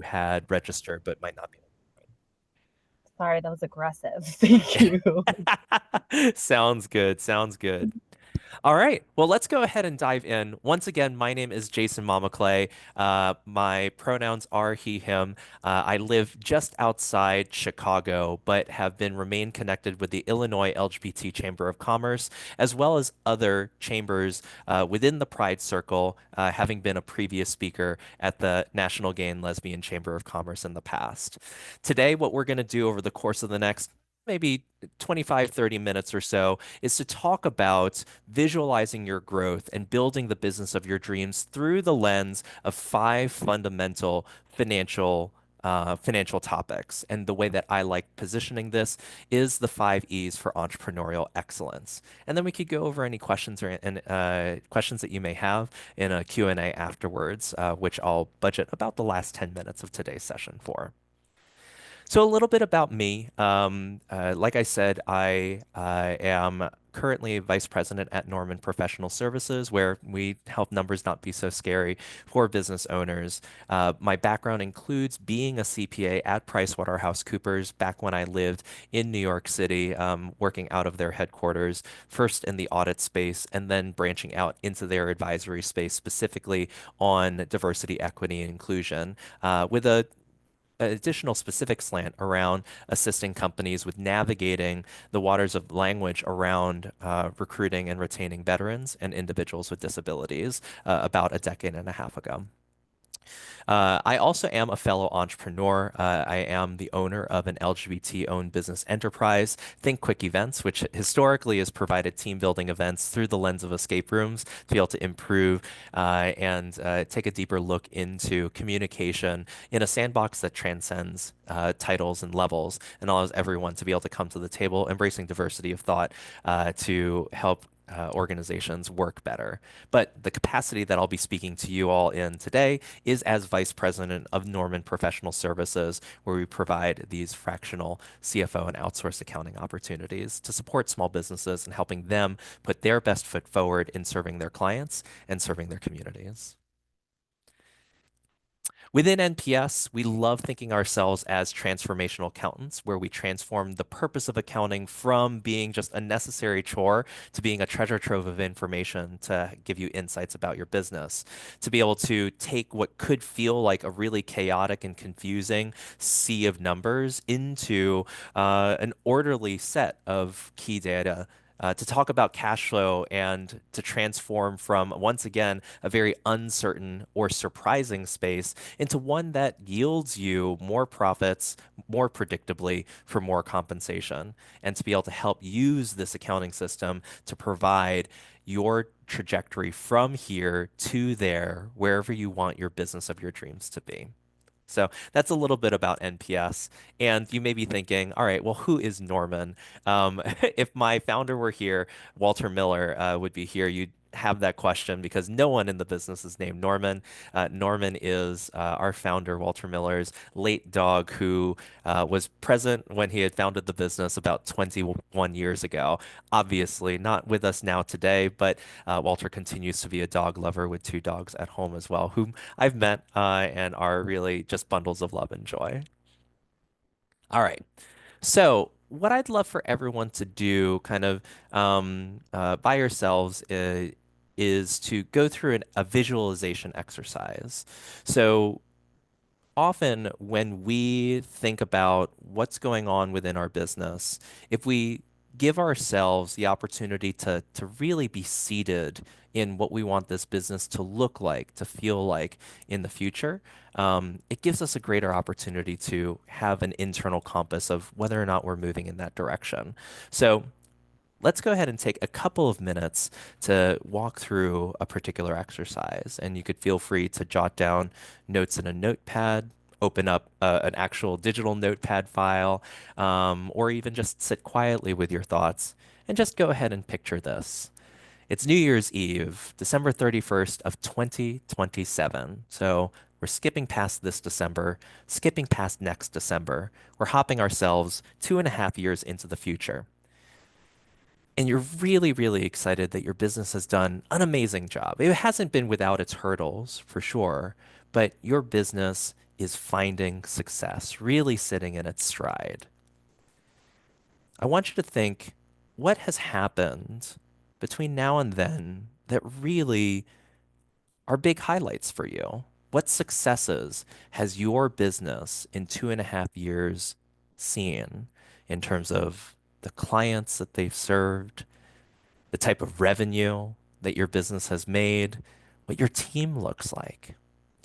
had registered but might not be. Sorry, that was aggressive. Thank you. Sounds good. Sounds good. All right. Well, let's go ahead and dive in. Once again, my name is Jayson Mamaclay. My pronouns are he, him. I live just outside Chicago, but have been remain connected with the Illinois LGBT Chamber of Commerce, as well as other chambers within the Pride Circle, having been a previous speaker at the National Gay and Lesbian Chamber of Commerce in the past. Today, what we're going to do over the course of the next maybe 25, 30 minutes or so is to talk about visualizing your growth and building the business of your dreams through the lens of five fundamental financial topics. And the way that I like positioning this is the five E's for entrepreneurial excellence. And then we could go over any questions questions that you may have in a Q&A afterwards, which I'll budget about the last 10 minutes of today's session for. So a little bit about me. Like I said, I am currently vice president at Norman Professional Services, where we help numbers not be so scary for business owners. My background includes being a CPA at PricewaterhouseCoopers back when I lived in New York City, working out of their headquarters, first in the audit space, and then branching out into their advisory space, specifically on diversity, equity, and inclusion, with a additional specific slant around assisting companies with navigating the waters of language around recruiting and retaining veterans and individuals with disabilities about a decade and a half ago. I also am a fellow entrepreneur. I am the owner of an LGBT-owned business enterprise, Think Quick Events, which historically has provided team building events through the lens of escape rooms to be able to improve and take a deeper look into communication in a sandbox that transcends titles and levels and allows everyone to be able to come to the table, embracing diversity of thought to help organizations work better. But the capacity that I'll be speaking to you all in today is as Vice President of Norman Professional Services, where we provide these fractional CFO and outsourced accounting opportunities to support small businesses and helping them put their best foot forward in serving their clients and serving their communities. Within NPS, we love thinking ourselves as transformational accountants, where we transform the purpose of accounting from being just a necessary chore to being a treasure trove of information to give you insights about your business, to be able to take what could feel like a really chaotic and confusing sea of numbers into an orderly set of key data to talk about cash flow and to transform from, once again, a very uncertain or surprising space into one that yields you more profits more predictably for more compensation, and to be able to help use this accounting system to provide your trajectory from here to there, wherever you want your business of your dreams to be. So that's a little bit about NPS. And you may be thinking, all right, well, who is Norman? If my founder were here, Walter Miller would be here. You'd have that question because no one in the business is named Norman. Norman is our founder, Walter Miller's late dog, who was present when he had founded the business about 21 years ago. Obviously, not with us now today, but Walter continues to be a dog lover with two dogs at home as well, whom I've met and are really just bundles of love and joy. All right. So, what I'd love for everyone to do, kind of by yourselves, is to go through a visualization exercise. So, often when we think about what's going on within our business, if we give ourselves the opportunity to really be seated in what we want this business to look like, to feel like in the future, it gives us a greater opportunity to have an internal compass of whether or not we're moving in that direction. So let's go ahead and take a couple of minutes to walk through a particular exercise. And you could feel free to jot down notes in a notepad, open up an actual digital notepad file, or even just sit quietly with your thoughts and just go ahead and picture this. It's New Year's Eve, December 31st of 2027. So we're skipping past this December, skipping past next December. We're hopping ourselves 2.5 years into the future, and you're really, really excited that your business has done an amazing job. It hasn't been without its hurdles, for sure, but your business is finding success, really sitting in its stride. I want you to think what has happened between now and then that really are big highlights for you. What successes has your business in 2.5 years seen in terms of the clients that they've served, the type of revenue that your business has made, what your team looks like?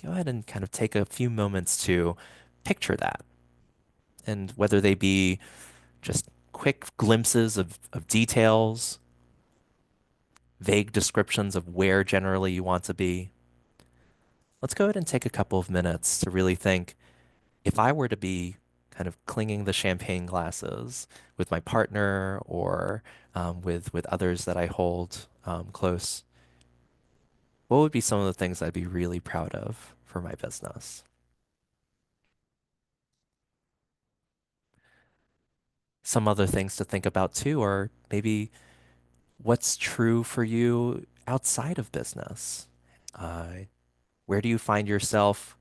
Go ahead and kind of take a few moments to picture that. And whether they be just quick glimpses of details, vague descriptions of where generally you want to be, let's go ahead and take a couple of minutes to really think if I were to be kind of clinging the champagne glasses with my partner or with others that I hold close, what would be some of the things I'd be really proud of for my business? Some other things to think about too are maybe what's true for you outside of business. Uh, where do you find yourself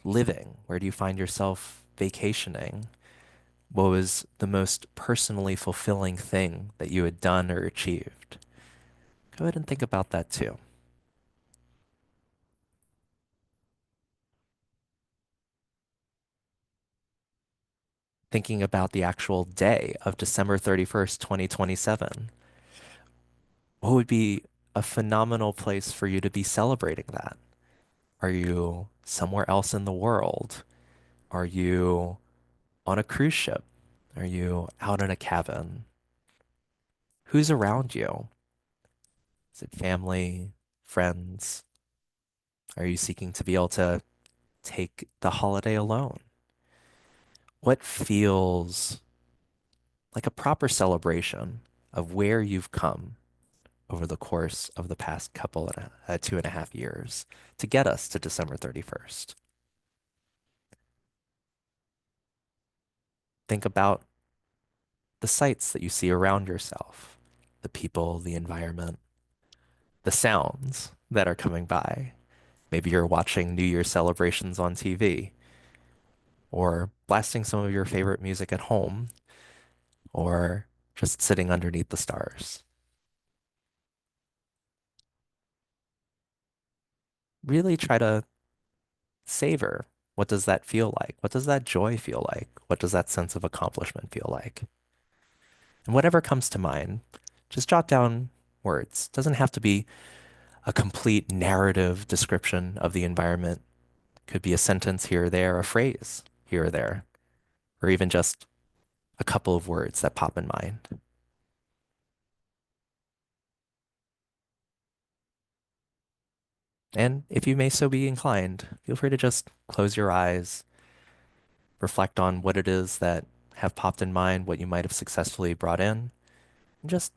living? Where do you find yourself vacationing? What was the most personally fulfilling thing that you had done or achieved? Go ahead and think about that too. Thinking about the actual day of December 31st, 2027. What would be a phenomenal place for you to be celebrating that? Are you somewhere else in the world? Are you on a cruise ship? Are you out in a cabin? Who's around you? Is it family, friends? Are you seeking to be able to take the holiday alone? What feels like a proper celebration of where you've come over the course of the past 2.5 years to get us to December 31st? Think about the sights that you see around yourself, the people, the environment, the sounds that are coming by. Maybe you're watching New Year's celebrations on TV or blasting some of your favorite music at home or just sitting underneath the stars. Really try to savor. What does that feel like? What does that joy feel like? What does that sense of accomplishment feel like? And whatever comes to mind, just jot down words. Doesn't have to be a complete narrative description of the environment. Could be a sentence here or there, a phrase here or there, or even just a couple of words that pop in mind. And if you may so be inclined, feel free to just close your eyes, reflect on what it is that have popped in mind, what you might have successfully brought in, and just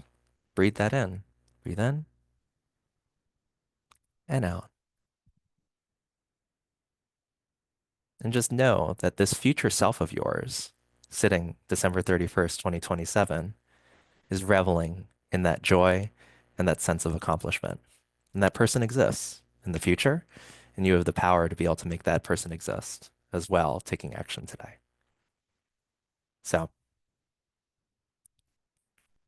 breathe that in. Breathe in and out. And just know that this future self of yours, sitting December 31st, 2027, is reveling in that joy and that sense of accomplishment. And that person exists in the future, and you have the power to be able to make that person exist as well, taking action today. So,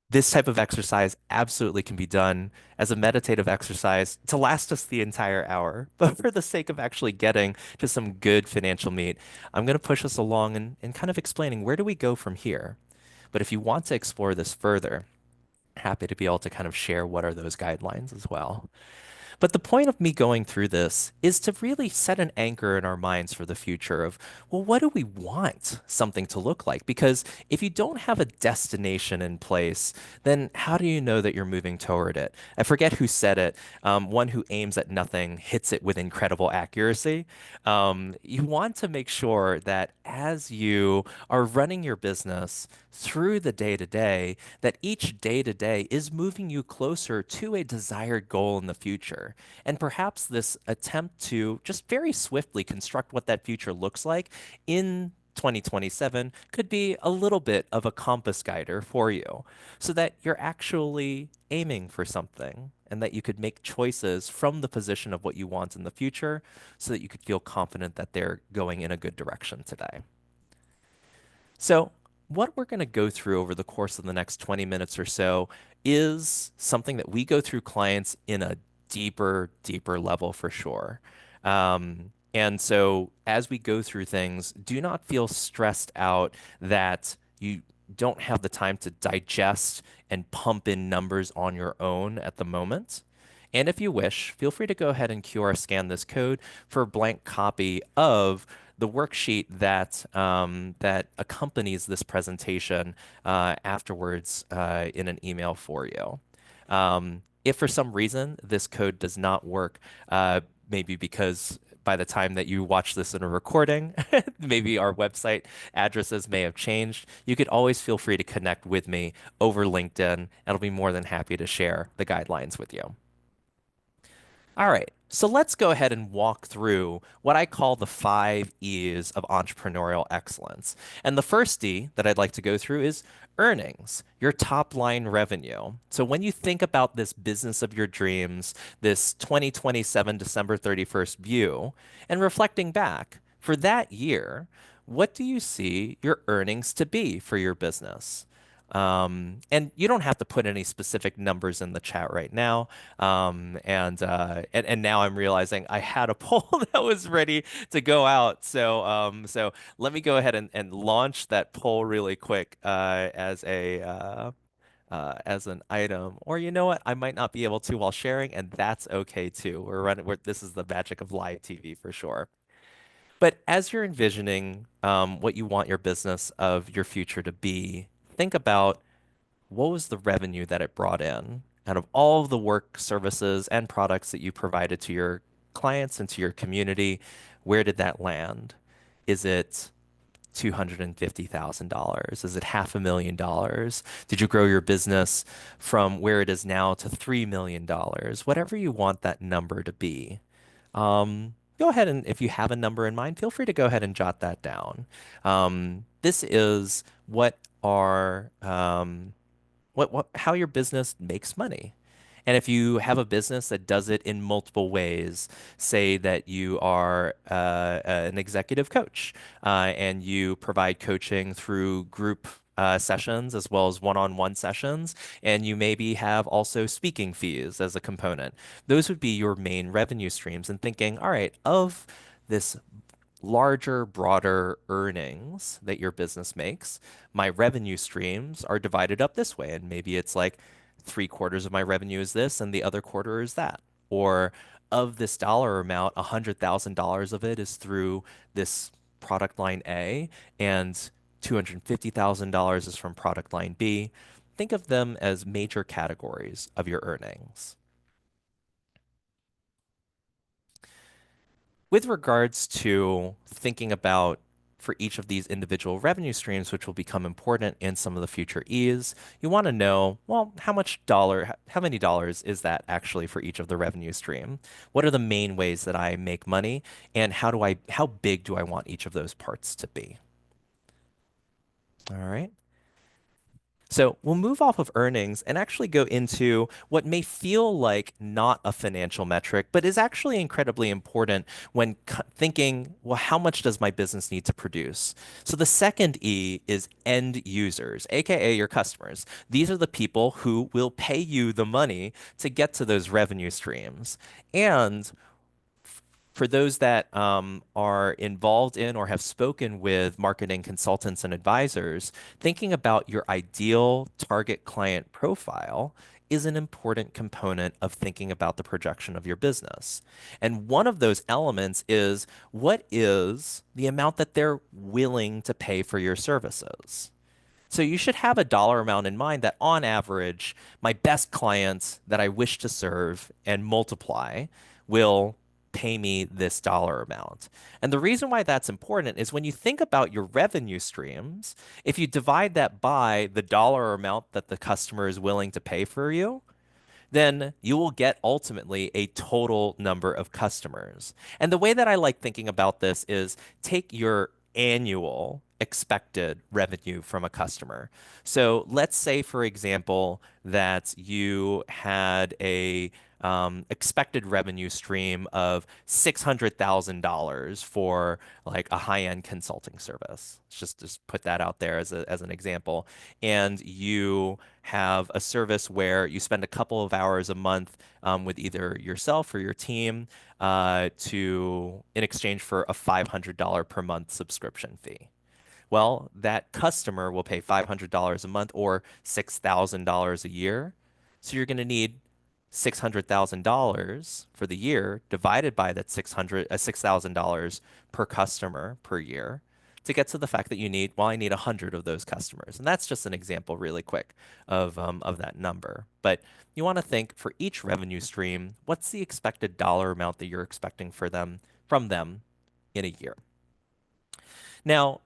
this type of exercise absolutely can be done as a meditative exercise to last us the entire hour. But for the sake of actually getting to some good financial meat, I'm going to push us along and kind of explaining where do we go from here. But if you want to explore this further, happy to be able to kind of share what are those guidelines as well. But the point of me going through this is to really set an anchor in our minds for the future of, well, what do we want something to look like? Because if you don't have a destination in place, then how do you know that you're moving toward it? I forget who said it. One who aims at nothing hits it with incredible accuracy. You want to make sure that as you are running your business through the day to day, that each day to day is moving you closer to a desired goal in the future. And perhaps this attempt to just very swiftly construct what that future looks like in 2027 could be a little bit of a compass guider for you so that you're actually aiming for something and that you could make choices from the position of what you want in the future so that you could feel confident that they're going in a good direction today. So, what we're going to go through over the course of the next 20 minutes or so is something that we go through clients in a deeper level for sure. And so, as we go through things, do not feel stressed out that you don't have the time to digest and pump in numbers on your own at the moment. And if you wish, feel free to go ahead and QR scan this code for a blank copy of the worksheet that accompanies this presentation afterwards in an email for you. If for some reason this code does not work, maybe because by the time that you watch this in a recording, maybe our website addresses may have changed. You could always feel free to connect with me over LinkedIn, and I'll be more than happy to share the guidelines with you. All right. So let's go ahead and walk through what I call the 5 E's of entrepreneurial excellence. And the first E that I'd like to go through is earnings, your top line revenue. So when you think about this business of your dreams, this 2027 December 31st view, and reflecting back for that year, what do you see your earnings to be for your business? And you don't have to put any specific numbers in the chat right now. And now I'm realizing I had a poll that was ready to go out. So let me go ahead and launch that poll really quick as an item. Or you know what? I might not be able to while sharing, and that's okay too. This is the magic of live TV for sure. But as you're envisioning what you want your business of your future to be, think about what was the revenue that it brought in out of all of the work, services, and products that you provided to your clients and to your community? Where did that land? Is it $250,000? Is it $500,000? Did you grow your business from where it is now to $3 million? Whatever you want that number to be. Go ahead and if you have a number in mind, feel free to go ahead and jot that down. This is how your business makes money. And if you have a business that does it in multiple ways, say that you are an executive coach and you provide coaching through group sessions as well as one-on-one sessions, and you maybe have also speaking fees as a component. Those would be your main revenue streams. And thinking, all right, of this larger, broader earnings that your business makes, my revenue streams are divided up this way. And maybe it's like 3/4 of my revenue is this and the other quarter is that. Or of this dollar amount, $100,000 of it is through this product line A, and $250,000 is from product line B. Think of them as major categories of your earnings. With regards to thinking about for each of these individual revenue streams, which will become important in some of the future E's, you want to know, well, how many dollars is that actually for each of the revenue stream? What are the main ways that I make money? And how big do I want each of those parts to be? All right. So we'll move off of earnings and actually go into what may feel like not a financial metric, but is actually incredibly important when thinking, well, how much does my business need to produce? So the second E is end users, aka your customers. These are the people who will pay you the money to get to those revenue streams. And for those that are involved in or have spoken with marketing consultants and advisors, thinking about your ideal target client profile is an important component of thinking about the projection of your business. And one of those elements is what is the amount that they're willing to pay for your services? So you should have a dollar amount in mind that on average, my best clients that I wish to serve and multiply will pay me this dollar amount. And the reason why that's important is when you think about your revenue streams, if you divide that by the dollar amount that the customer is willing to pay for you, then you will get ultimately a total number of customers. And the way that I like thinking about this is take your annual expected revenue from a customer. So let's say, for example, that you had a expected revenue stream of $600,000 for like a high-end consulting service. Just put that out there as an example. And you have a service where you spend a couple of hours a month with either yourself or your team in exchange for a $500 per month subscription fee. Well, that customer will pay $500 a month or $6,000 a year. So you're going to need $600,000 for the year divided by that $6,000 per customer per year to get to the fact that I need 100 of those customers. And that's just an example really quick of that number. But you want to think for each revenue stream, what's the expected dollar amount that you're expecting from them in a year? Now,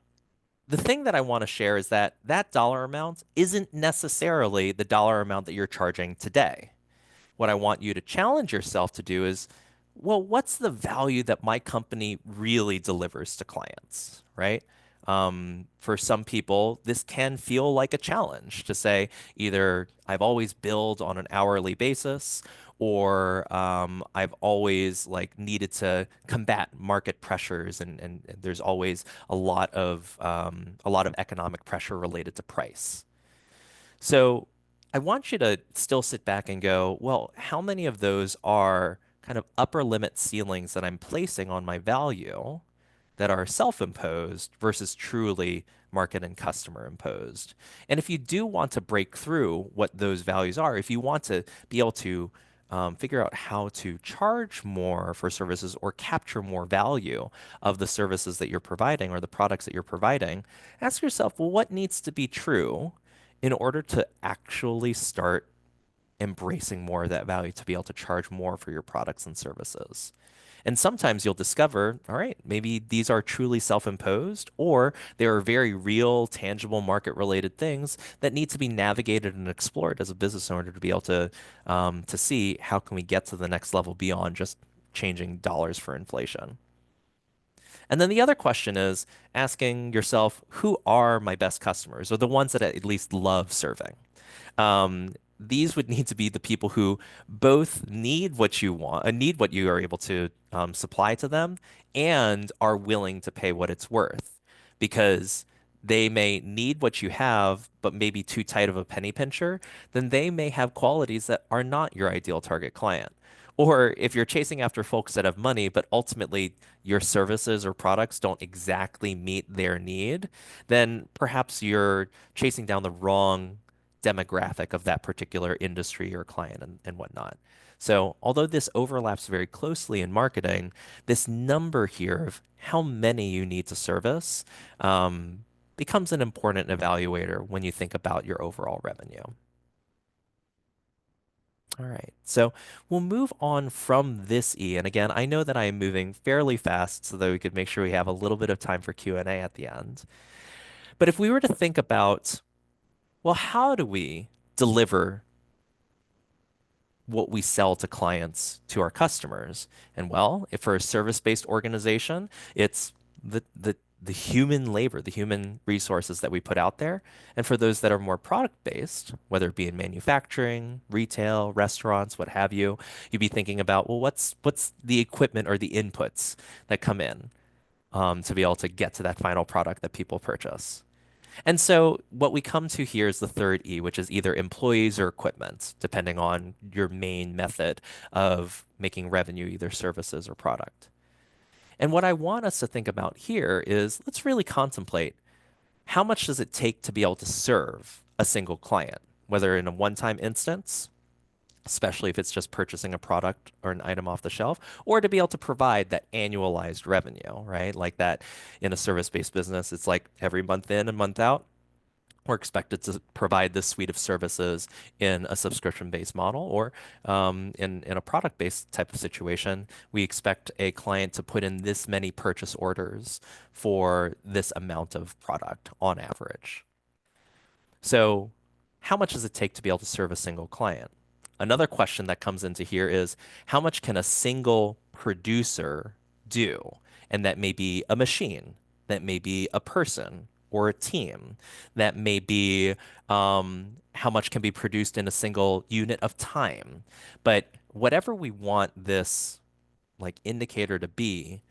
the thing that I want to share is that that dollar amount isn't necessarily the dollar amount that you're charging today. What I want you to challenge yourself to do is, well, what's the value that my company really delivers to clients, right? For some people, this can feel like a challenge to say either I've always billed on an hourly basis, or I've always like needed to combat market pressures, and there's always a lot of economic pressure related to price. So I want you to still sit back and go, well, how many of those are kind of upper limit ceilings that I'm placing on my value that are self-imposed versus truly market and customer imposed? And if you do want to break through what those values are, if you want to be able to figure out how to charge more for services or capture more value of the services that you're providing or the products that you're providing, ask yourself, well, what needs to be true in order to actually start embracing more of that value to be able to charge more for your products and services? And sometimes you'll discover, all right, maybe these are truly self-imposed, or they are very real, tangible market-related things that need to be navigated and explored as a business owner to be able to see how can we get to the next level beyond just changing dollars for inflation. And then the other question is asking yourself, who are my best customers, or the ones that I at least love serving? These would need to be the people who both need what you want, need what you are able to supply to them, and are willing to pay what it's worth. Because they may need what you have, but maybe too tight of a penny pincher, then they may have qualities that are not your ideal target client. Or if you're chasing after folks that have money, but ultimately your services or products don't exactly meet their need, then perhaps you're chasing down the wrong demographic of that particular industry or client and whatnot. So, although this overlaps very closely in marketing, this number here of how many you need to service becomes an important evaluator when you think about your overall revenue. All right, so we'll move on from this E. And again, I know that I am moving fairly fast so that we could make sure we have a little bit of time for Q&A at the end. But if we were to think about, well, how do we deliver what we sell to clients to our customers? And well, if for a service-based organization, it's the human labor, the human resources that we put out there. And for those that are more product-based, whether it be in manufacturing, retail, restaurants, what have you, you'd be thinking about, well, what's the equipment or the inputs that come in to be able to get to that final product that people purchase. And so what we come to here is the third E, which is either employees or equipment, depending on your main method of making revenue, either services or product. And what I want us to think about here is let's really contemplate how much does it take to be able to serve a single client, whether in a one-time instance, especially if it's just purchasing a product or an item off the shelf, or to be able to provide that annualized revenue, right? Like that in a service-based business, it's like every month in and month out, we're expected to provide this suite of services in a subscription-based model, or in a product-based type of situation, we expect a client to put in this many purchase orders for this amount of product on average. So how much does it take to be able to serve a single client? Another question that comes into here is how much can a single producer do? And that may be a machine, that may be a person, or a team. That may be how much can be produced in a single unit of time. But whatever we want this like indicator to be,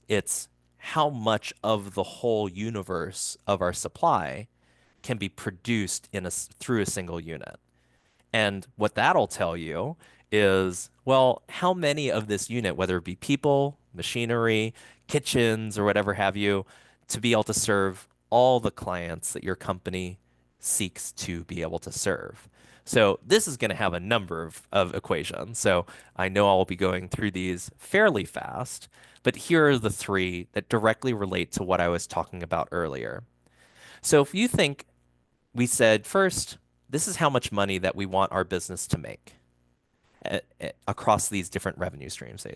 it's how much of the whole universe of our supply can be produced through a single unit. And what that'll tell you is, well, how many of this unit, whether it be people, machinery, kitchens, or whatever have you, to be able to serve all the clients that your company seeks to be able to serve. So this is going to have a number of equations. So I know I'll be going through these fairly fast, but here are the three that directly relate to what I was talking about earlier. So if you think we said first, this is how much money that we want our business to make across these different revenue streams.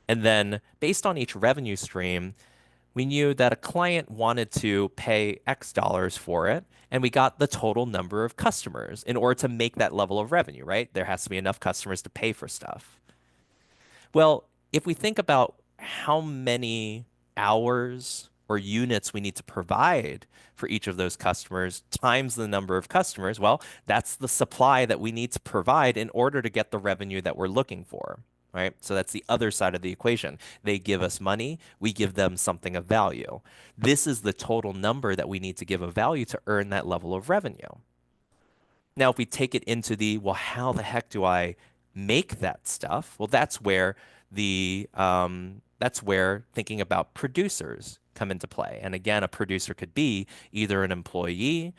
And then based on each revenue stream, we knew that a client wanted to pay X dollars for it, and we got the total number of customers in order to make that level of revenue, right? There has to be enough customers to pay for stuff. Well, if we think about how many hours or units we need to provide for each of those customers times the number of customers, well, that's the supply that we need to provide in order to get the revenue that we're looking for, right? So that's the other side of the equation. They give us money, we give them something of value. This is the total number that we need to give of value to earn that level of revenue. Now, if we take it into well, how the heck do I make that stuff? Well, that's where thinking about producers come into play. And again, a producer could be either an employee,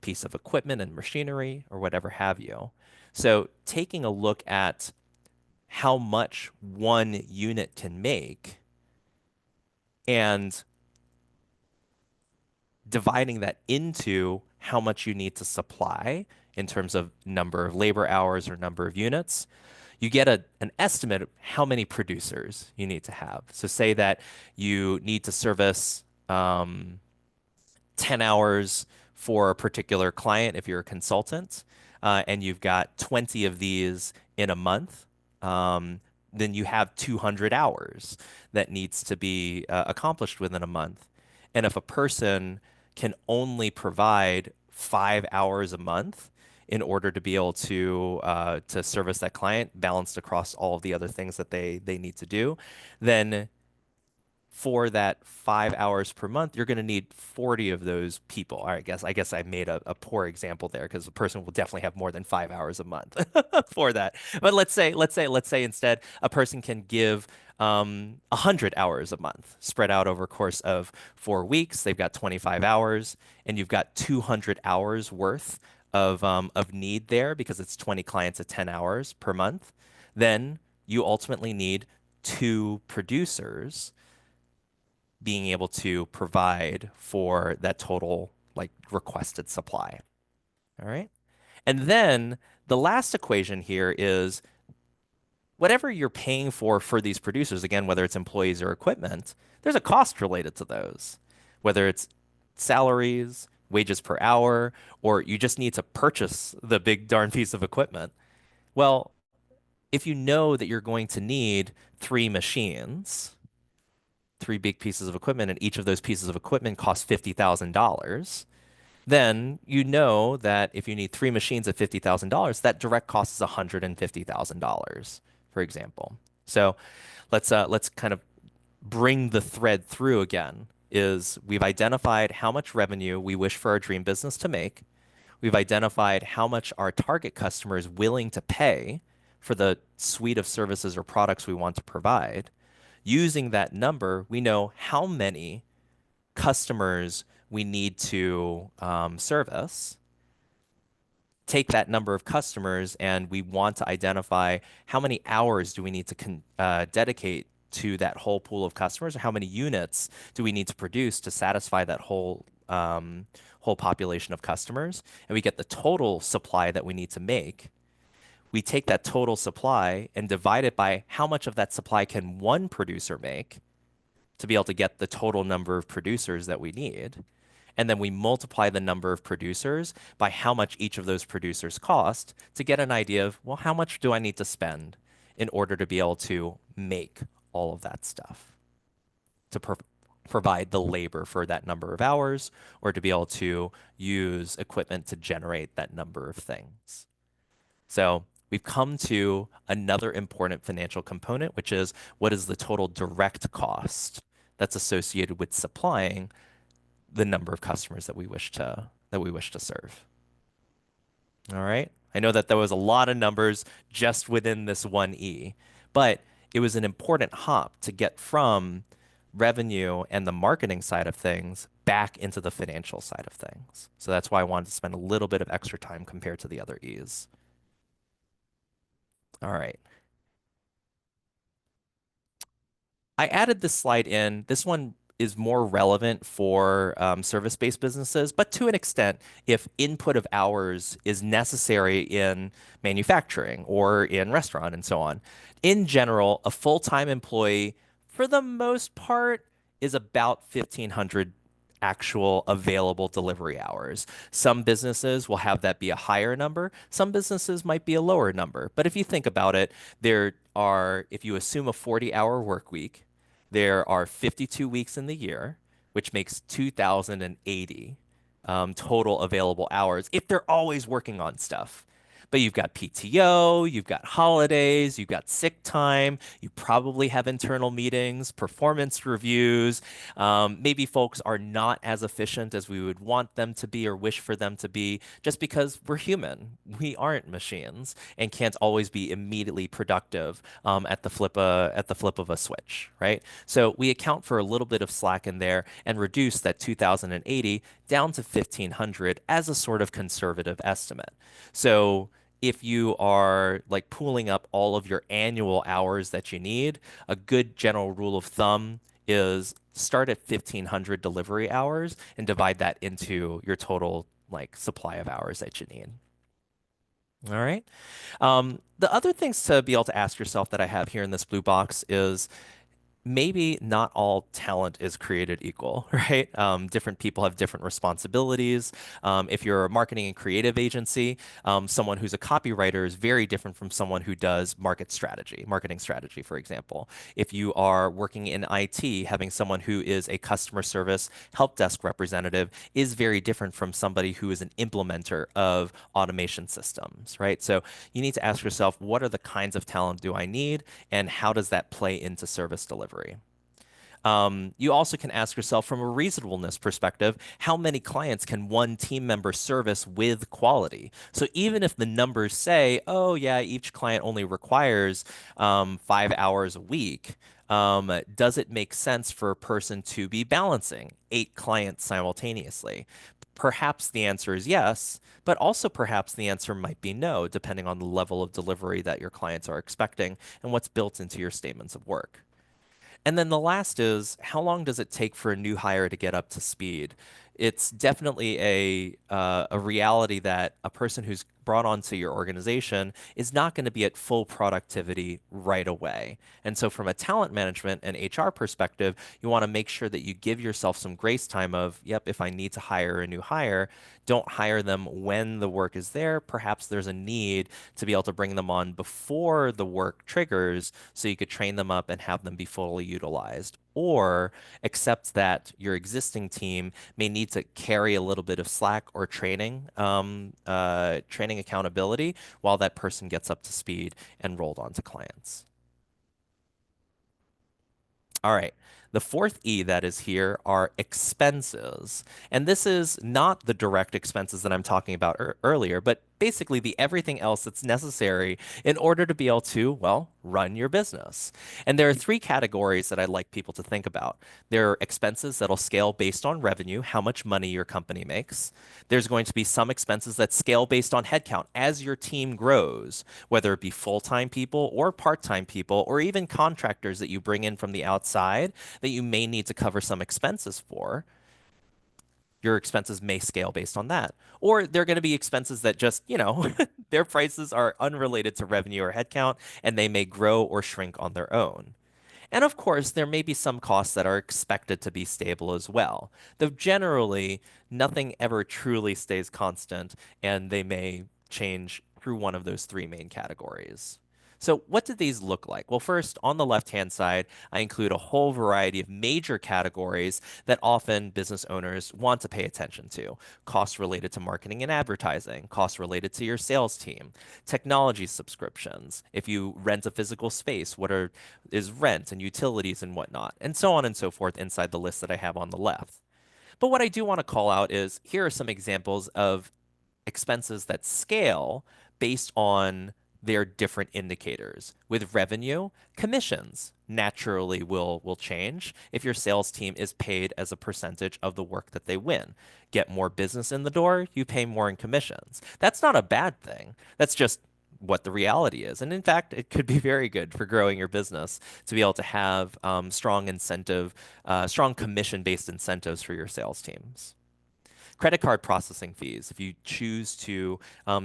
piece of equipment and machinery, or whatever have you. So taking a look at how much one unit can make and dividing that into how much you need to supply in terms of number of labor hours or number of units, you get an estimate of how many producers you need to have. So say that you need to service 10 hours for a particular client if you're a consultant, and you've got 20 of these in a month, then you have 200 hours that needs to be accomplished within a month. And if a person can only provide 5 hours a month in order to be able to service that client, balanced across all of the other things that they need to do, then for that 5 hours per month, you're going to need 40 of those people. All right, I guess I made a poor example there because the person will definitely have more than 5 hours a month for that. But let's say instead a person can give 100 hours a month spread out over a course of 4 weeks. They've got 25 hours, and you've got 200 hours worth of need there because it's 20 clients at 10 hours per month. Then you ultimately need two producers being able to provide for that total like requested supply. All right. And then the last equation here is whatever you're paying for these producers, again, whether it's employees or equipment, there's a cost related to those, whether it's salaries, wages per hour, or you just need to purchase the big darn piece of equipment. Well, if you know that you're going to need three machines, three big pieces of equipment, and each of those pieces of equipment costs $50,000, then you know that if you need three machines at $50,000, that direct cost is $150,000, for example. So let's kind of bring the thread through again. Is we've identified how much revenue we wish for our dream business to make. We've identified how much our target customer is willing to pay for the suite of services or products we want to provide. Using that number, we know how many customers we need to service. Take that number of customers, and we want to identify how many hours do we need to dedicate to that whole pool of customers, or how many units do we need to produce to satisfy that whole population of customers, and we get the total supply that we need to make. We take that total supply and divide it by how much of that supply can one producer make to be able to get the total number of producers that we need. And then we multiply the number of producers by how much each of those producers cost to get an idea of, well, how much do I need to spend in order to be able to make all of that stuff, to provide the labor for that number of hours or to be able to use equipment to generate that number of things. So we've come to another important financial component, which is what is the total direct cost that's associated with supplying the number of customers that we wish to serve. All right. I know that there was a lot of numbers just within this one E, but it was an important hop to get from revenue and the marketing side of things back into the financial side of things. So that's why I wanted to spend a little bit of extra time compared to the other E's. All right. I added this slide in. This one is more relevant for service-based businesses, but to an extent, if input of hours is necessary in manufacturing or in restaurant and so on. In general, a full-time employee, for the most part, is about 1,500 actual available delivery hours. Some businesses will have that be a higher number. Some businesses might be a lower number. But if you think about it, if you assume a 40-hour work week, there are 52 weeks in the year, which makes 2,080 total available hours if they're always working on stuff. But you've got PTO, you've got holidays, you've got sick time, you probably have internal meetings, performance reviews. Maybe folks are not as efficient as we would want them to be or wish for them to be just because we're human. We aren't machines and can't always be immediately productive at the flip of a switch, right? So we account for a little bit of slack in there and reduce that 2,080 down to 1,500 as a sort of conservative estimate. So if you are like pooling up all of your annual hours that you need, a good general rule of thumb is start at 1,500 delivery hours and divide that into your total like supply of hours that you need. All right. The other things to be able to ask yourself that I have here in this blue box is maybe not all talent is created equal, right? Different people have different responsibilities. If you're a marketing and creative agency, someone who's a copywriter is very different from someone who does marketing strategy, for example. If you are working in IT, having someone who is a customer service help desk representative is very different from somebody who is an implementer of automation systems, right? So you need to ask yourself, what are the kinds of talent do I need, and how does that play into service delivery? You also can ask yourself from a reasonableness perspective, how many clients can one team member service with quality? So even if the numbers say, oh yeah, each client only requires 5 hours a week, does it make sense for a person to be balancing 8 clients simultaneously? Perhaps the answer is yes, but also perhaps the answer might be no, depending on the level of delivery that your clients are expecting and what's built into your statements of work. And then the last is how long does it take for a new hire to get up to speed? It's definitely a reality that a person who's brought onto your organization is not going to be at full productivity right away. And so from a talent management and HR perspective, you want to make sure that you give yourself some grace time of, yep, if I need to hire a new hire, don't hire them when the work is there. Perhaps there's a need to be able to bring them on before the work triggers so you could train them up and have them be fully utilized. Or accept that your existing team may need to carry a little bit of slack or training accountability while that person gets up to speed and rolled onto clients. All right. The fourth E that is here are expenses. And this is not the direct expenses that I'm talking about earlier, but basically the everything else that's necessary in order to be able to, well, run your business. And there are three categories that I'd like people to think about. There are expenses that'll scale based on revenue, how much money your company makes. There's going to be some expenses that scale based on headcount as your team grows, whether it be full-time people or part-time people, or even contractors that you bring in from the outside that you may need to cover some expenses for. Your expenses may scale based on that. Or they're going to be expenses that just, their prices are unrelated to revenue or headcount, and they may grow or shrink on their own. And of course, there may be some costs that are expected to be stable as well, though generally nothing ever truly stays constant, and they may change through one of those three main categories. So, what do these look like? Well, first, on the left-hand side, I include a whole variety of major categories that often business owners want to pay attention to. Costs related to marketing and advertising, costs related to your sales team, technology subscriptions. If you rent a physical space, is rent and utilities and whatnot, and so on and so forth inside the list that I have on the left. But what I do want to call out is here are some examples of expenses that scale based on their different indicators. With revenue, commissions naturally will change if your sales team is paid as a percentage of the work that they win. Get more business in the door, you pay more in commissions. That's not a bad thing. That's just what the reality is. And in fact, it could be very good for growing your business to be able to have strong commission-based incentives for your sales teams. Credit card processing fees, if you choose to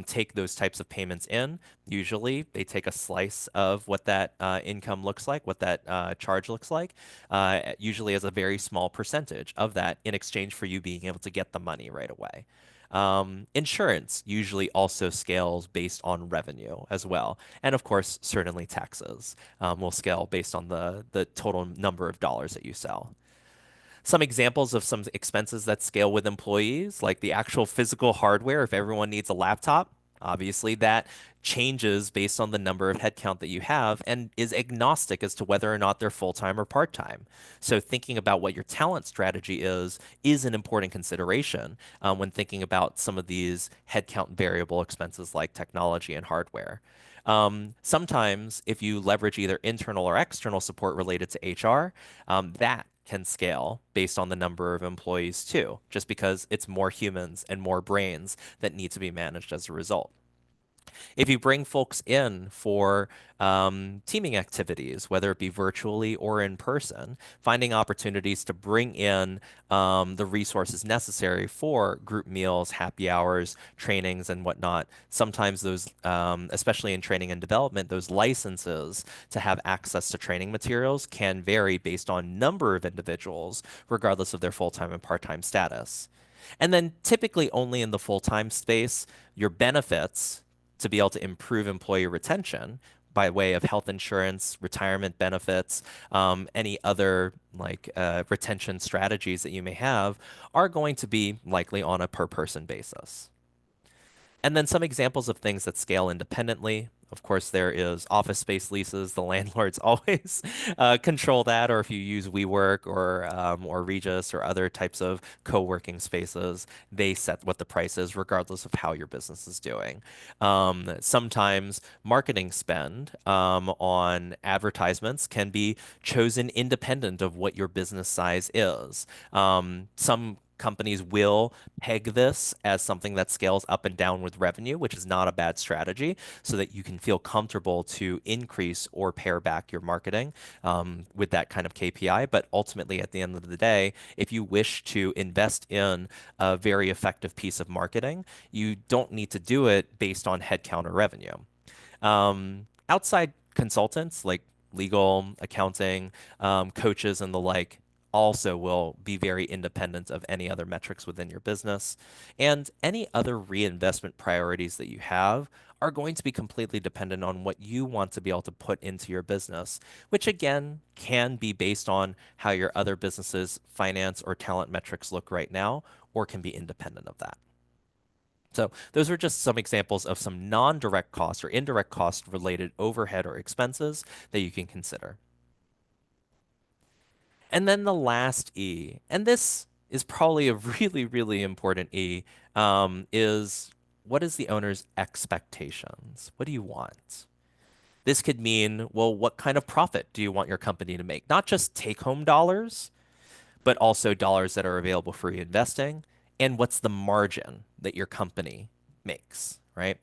take those types of payments in, usually they take a slice of what that income looks like, what that charge looks like, usually as a very small percentage of that in exchange for you being able to get the money right away. Insurance usually also scales based on revenue as well. And of course, certainly taxes will scale based on the total number of dollars that you sell. Some examples of some expenses that scale with employees, like the actual physical hardware. If everyone needs a laptop, obviously that changes based on the number of headcount that you have and is agnostic as to whether or not they're full-time or part-time. So thinking about what your talent strategy is an important consideration when thinking about some of these headcount variable expenses like technology and hardware. Sometimes, if you leverage either internal or external support related to HR, that can scale based on the number of employees too, just because it's more humans and more brains that need to be managed as a result. If you bring folks in for teaming activities, whether it be virtually or in person, finding opportunities to bring in the resources necessary for group meals, happy hours, trainings, and whatnot. Sometimes those, especially in training and development, those licenses to have access to training materials can vary based on number of individuals, regardless of their full-time and part-time status. And then typically only in the full-time space, your benefits to be able to improve employee retention by way of health insurance, retirement benefits, any other retention strategies that you may have are going to be likely on a per person basis. And then some examples of things that scale independently. Of course, there is office space leases. The landlords always control that, or if you use WeWork or Regus or other types of co-working spaces, they set what the price is, regardless of how your business is doing. Sometimes marketing spend on advertisements can be chosen independent of what your business size is. Some companies will peg this as something that scales up and down with revenue, which is not a bad strategy, so that you can feel comfortable to increase or pare back your marketing with that kind of KPI. But ultimately, at the end of the day, if you wish to invest in a very effective piece of marketing, you don't need to do it based on headcount or revenue. Outside consultants like legal, accounting, coaches, and the like also will be very independent of any other metrics within your business. And any other reinvestment priorities that you have are going to be completely dependent on what you want to be able to put into your business, which again can be based on how your other businesses' finance or talent metrics look right now, or can be independent of that. So those are just some examples of some non-direct costs or indirect cost related overhead or expenses that you can consider. And then the last E, and this is probably a really, really important E, is what is the owner's expectations? What do you want? This could mean, well, what kind of profit do you want your company to make? Not just take-home dollars, but also dollars that are available for reinvesting, and what's the margin that your company makes, right?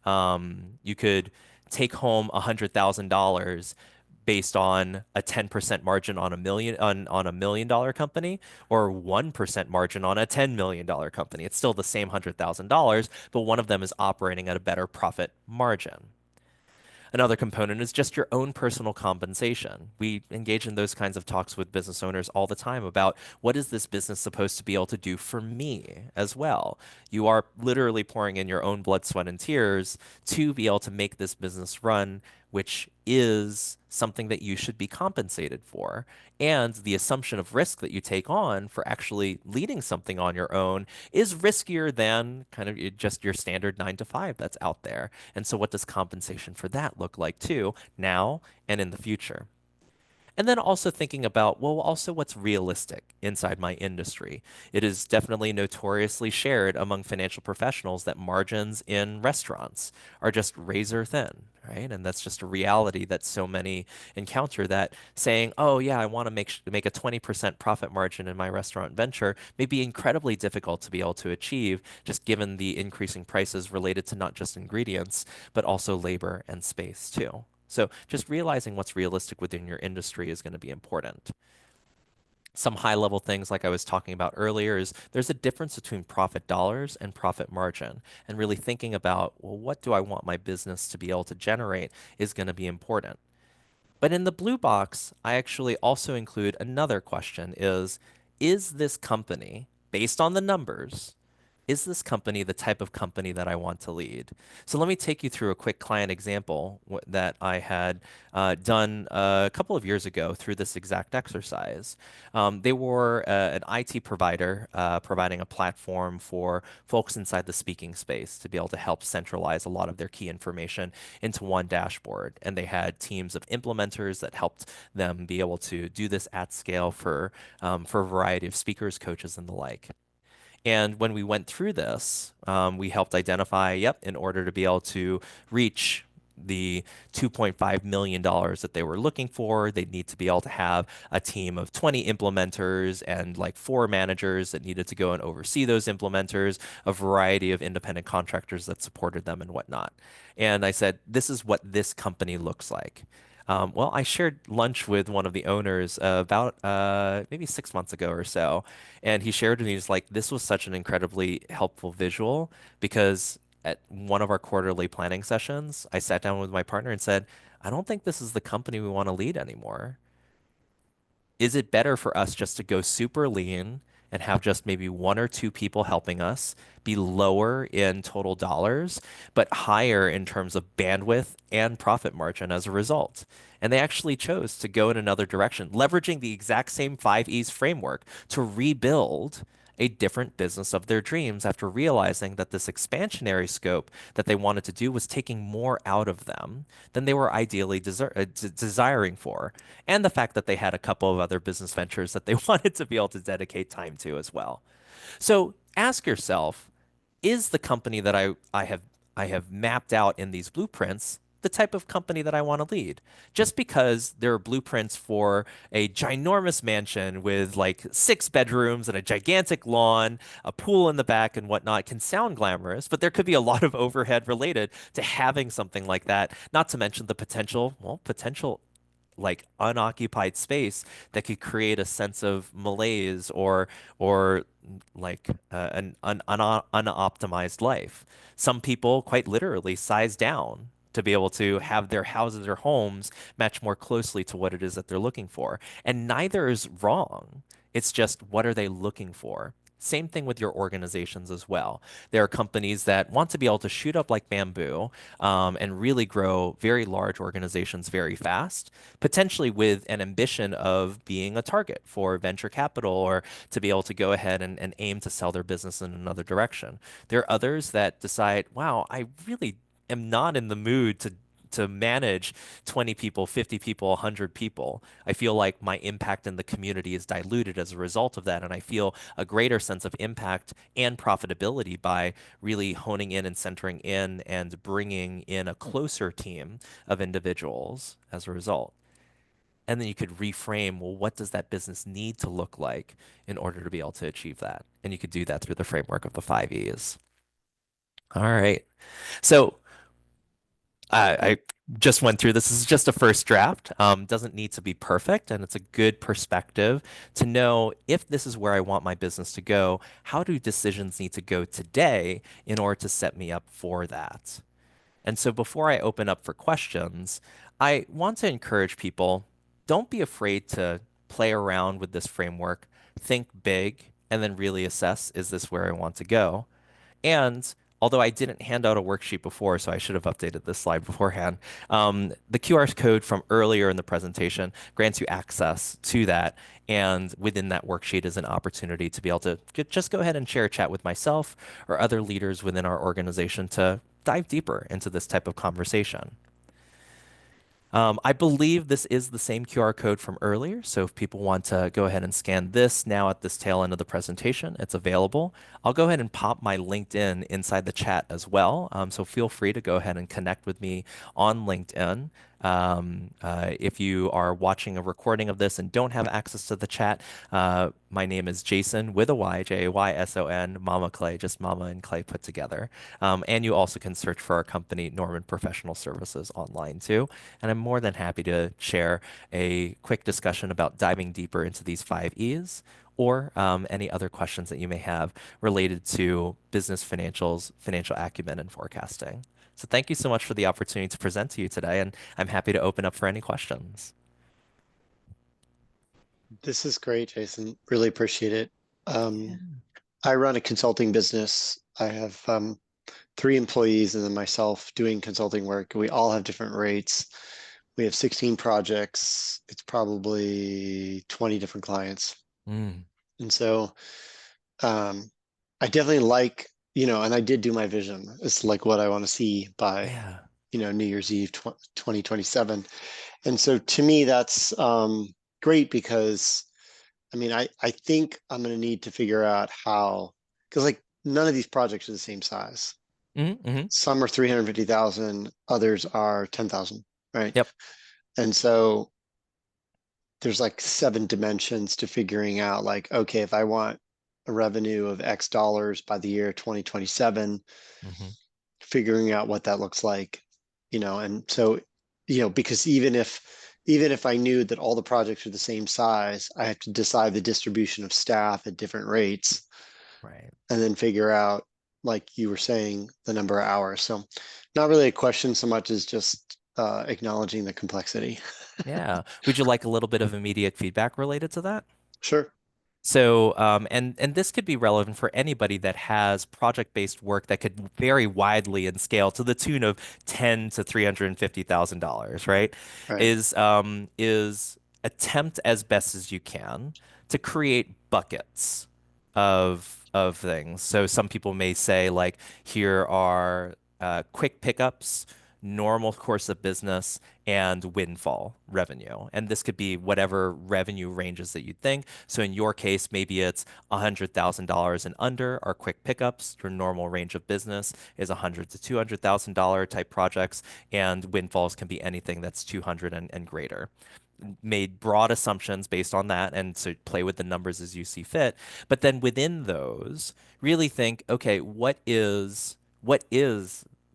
You could take home $100,000 based on a 10% margin on a million dollar company or 1% margin on a $10 million company. It's still the same $100,000, but one of them is operating at a better profit margin. Another component is just your own personal compensation. We engage in those kinds of talks with business owners all the time about what is this business supposed to be able to do for me as well. You are literally pouring in your own blood, sweat, and tears to be able to make this business run which is something that you should be compensated for. And the assumption of risk that you take on for actually leading something on your own is riskier than kind of just your standard 9 to 5 that's out there. And so, what does compensation for that look like too, now and in the future? And then also thinking about, well, also what's realistic inside my industry. It is definitely notoriously shared among financial professionals that margins in restaurants are just razor thin, right? And that's just a reality that so many encounter, that saying, oh, yeah, I want to make a 20% profit margin in my restaurant venture may be incredibly difficult to be able to achieve, just given the increasing prices related to not just ingredients, but also labor and space too. So just realizing what's realistic within your industry is going to be important. Some high level things like I was talking about earlier is there's a difference between profit dollars and profit margin, and really thinking about, well, what do I want my business to be able to generate is going to be important. But in the blue box, I actually also include another question: is this company, based on the numbers, is this company the type of company that I want to lead? So let me take you through a quick client example that I had done a couple of years ago through this exact exercise. They were an IT provider providing a platform for folks inside the speaking space to be able to help centralize a lot of their key information into one dashboard. And they had teams of implementers that helped them be able to do this at scale for a variety of speakers, coaches, and the like. And when we went through this, we helped identify, yep, in order to be able to reach the $2.5 million that they were looking for, they'd need to be able to have a team of 20 implementers and like 4 managers that needed to go and oversee those implementers, a variety of independent contractors that supported them and whatnot. And I said, this is what this company looks like. Well, I shared lunch with one of the owners about maybe 6 months ago or so, and he shared with me, he's like, this was such an incredibly helpful visual because at one of our quarterly planning sessions, I sat down with my partner and said, I don't think this is the company we want to lead anymore. Is it better for us just to go super lean and have just maybe 1 or 2 people helping us, be lower in total dollars, but higher in terms of bandwidth and profit margin as a result? And they actually chose to go in another direction, leveraging the exact same 5 E's framework to rebuild a different business of their dreams after realizing that this expansionary scope that they wanted to do was taking more out of them than they were ideally desiring for, and the fact that they had a couple of other business ventures that they wanted to be able to dedicate time to as well. So ask yourself, is the company that I have mapped out in these blueprints the type of company that I want to lead? Just because there are blueprints for a ginormous mansion with like 6 bedrooms and a gigantic lawn, a pool in the back and whatnot can sound glamorous, but there could be a lot of overhead related to having something like that, not to mention the potential like unoccupied space that could create a sense of malaise or like an unoptimized life. Some people quite literally size down to be able to have their houses or homes match more closely to what it is that they're looking for. And neither is wrong. It's just, what are they looking for? Same thing with your organizations as well. There are companies that want to be able to shoot up like bamboo, and really grow very large organizations very fast, potentially with an ambition of being a target for venture capital or to be able to go ahead and aim to sell their business in another direction. There are others that decide, wow, I really am not in the mood to manage 20 people, 50 people, 100 people. I feel like my impact in the community is diluted as a result of that. And I feel a greater sense of impact and profitability by really honing in and centering in and bringing in a closer team of individuals as a result. And then you could reframe, well, what does that business need to look like in order to be able to achieve that? And you could do that through the framework of the 5 E's. All right. So I just went through this. This is just a first draft. Doesn't need to be perfect, and it's a good perspective to know if this is where I want my business to go. How do decisions need to go today in order to set me up for that? And so before I open up for questions, I want to encourage people, don't be afraid to play around with this framework, think big, and then really assess, is this where I want to go? And although I didn't hand out a worksheet before, so I should have updated this slide beforehand. The QR code from earlier in the presentation grants you access to that. And within that worksheet is an opportunity to be able to just go ahead and share a chat with myself or other leaders within our organization to dive deeper into this type of conversation. I believe this is the same QR code from earlier. So if people want to go ahead and scan this now at this tail end of the presentation, it's available. I'll go ahead and pop my LinkedIn inside the chat as well. So feel free to go ahead and connect with me on LinkedIn. If you are watching a recording of this and don't have access to the chat, my name is Jayson with a Y, Jayson, Mamaclay, just Mama and Clay put together. And you also can search for our company, Norman Professional Services, online too. And I'm more than happy to share a quick discussion about diving deeper into these 5 E's or any other questions that you may have related to business financials, financial acumen, and forecasting. So thank you so much for the opportunity to present to you today, and I'm happy to open up for any questions. This is great, Jason. Really appreciate it. Yeah. I run a consulting business. I have 3 employees and then myself doing consulting work. We all have different rates. We have 16 projects. It's probably 20 different clients. Mm, And so um, I definitely like, and I did do my vision. It's like what I want to see by, yeah. New Year's Eve 2027. And so to me, that's great because I think I'm going to need to figure out how, because like none of these projects are the same size. Mm-hmm. Some are 350,000, others are 10,000, right? Yep. And so there's like 7 dimensions to figuring out like, okay, if I want a revenue of X dollars by the year 2027, Mm-hmm. figuring out what that looks like, and so, because even if I knew that all the projects are the same size, I have to decide the distribution of staff at different rates Right. and then figure out, like you were saying, the number of hours. So not really a question so much as just acknowledging the complexity. Yeah. Would you like a little bit of immediate feedback related to that? Sure. So, and this could be relevant for anybody that has project-based work that could vary widely in scale to the tune of 10 to $350,000, right? Right. Is attempt as best as you can to create buckets of things. So some people may say like, here are quick pickups, normal course of business, and windfall revenue. And this could be whatever revenue ranges that you think. So in your case, maybe it's $100,000 and under are quick pickups. Your normal range of business is $100,000 to $200,000 type projects, and windfalls can be anything that's 200 and greater. Made broad assumptions based on that, and so play with the numbers as you see fit. But then within those, really think, okay, what is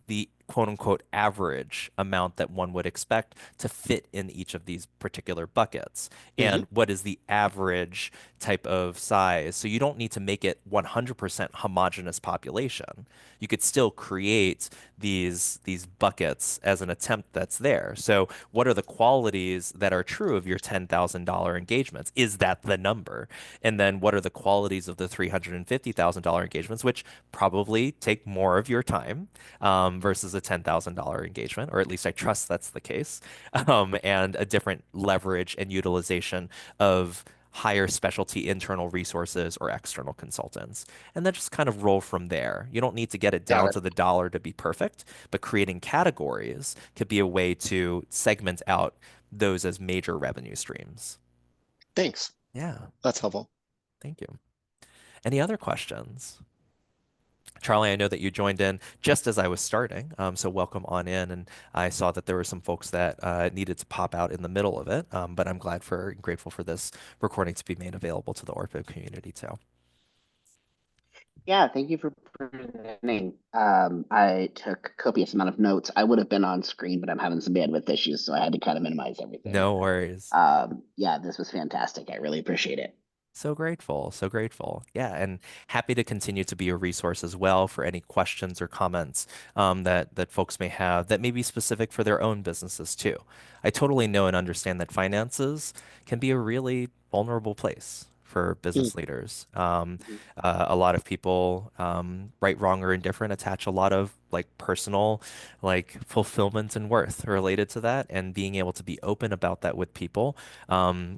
the quote unquote average amount that one would expect to fit in each of these particular buckets? Hmm. And what is the average type of size? So you don't need to make it 100% homogeneous population. You could still create these buckets as an attempt that's there. So what are the qualities that are true of your $10,000 engagements? Is that the number? And then what are the qualities of the $350,000 engagements, which probably take more of your time versus a $10,000 engagement, or at least I trust that's the case, and a different leverage and utilization of higher specialty internal resources or external consultants. And then just kind of roll from there. You don't need to get it Got down it. to the dollar to be perfect, but creating categories could be a way to segment out those as major revenue streams. Thanks. Yeah, That's helpful. thank you. Any other questions? Charlie, I know that you joined in just as I was starting, so welcome on in. And I saw that there were some folks that needed to pop out in the middle of it, but I'm grateful for this recording to be made available to the Orpho community too. Yeah, thank you for presenting. I took copious amount of notes. I would have been on screen, but I'm having some bandwidth issues, so I had to kind of minimize everything. No worries. Yeah, this was fantastic. I really appreciate it. So grateful, so grateful. Yeah, and happy to continue to be a resource as well for any questions or comments that folks may have that may be specific for their own businesses too. I totally know and understand that finances can be a really vulnerable place for Mm. business leaders. Mhm. A lot of people, right, wrong, or indifferent, attach a lot of like personal, like fulfillment and worth related to that, and being able to be open about that with people,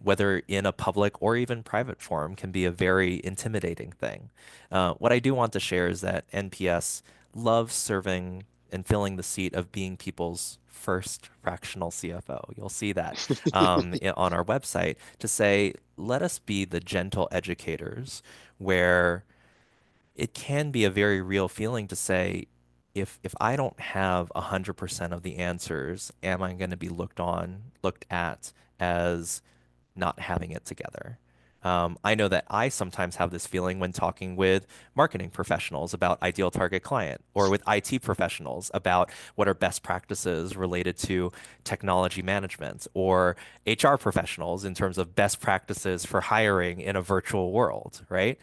whether in a public or even private forum, can be a very intimidating thing. What I do want to share is that NPS loves serving and filling the seat of being people's first fractional CFO. You'll see that on our website to say, let us be the gentle educators, where it can be a very real feeling to say, if I don't have 100% of the answers, am I going to be looked at as not having it together? I know that I sometimes have this feeling when talking with marketing professionals about ideal target client, or with IT professionals about what are best practices related to technology management, or HR professionals in terms of best practices for hiring in a virtual world, right?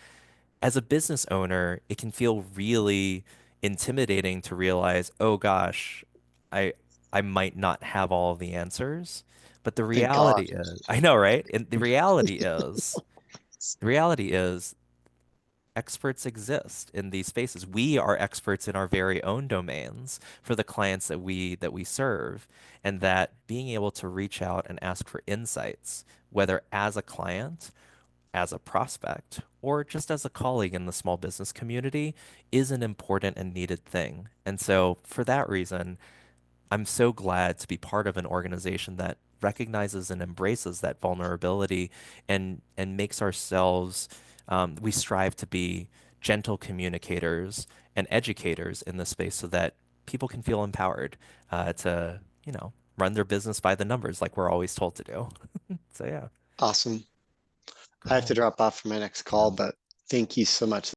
As a business owner, it can feel really intimidating to realize, oh gosh, I I might not have all of the answers. But the Thank reality God. is, I know, right? And the reality is experts exist in these spaces. We are experts in our very own domains for the clients that we serve, and that being able to reach out and ask for insights, whether as a client, as a prospect, or just as a colleague in the small business community, is an important and needed thing. And so, for that reason, I'm so glad to be part of an organization that recognizes and embraces that vulnerability, and makes ourselves, we strive to be gentle communicators and educators in this space, so that people can feel empowered to, run their business by the numbers like we're always told to do. So yeah, Awesome. I have to cool. drop off for my next Yeah. call, but thank you so much.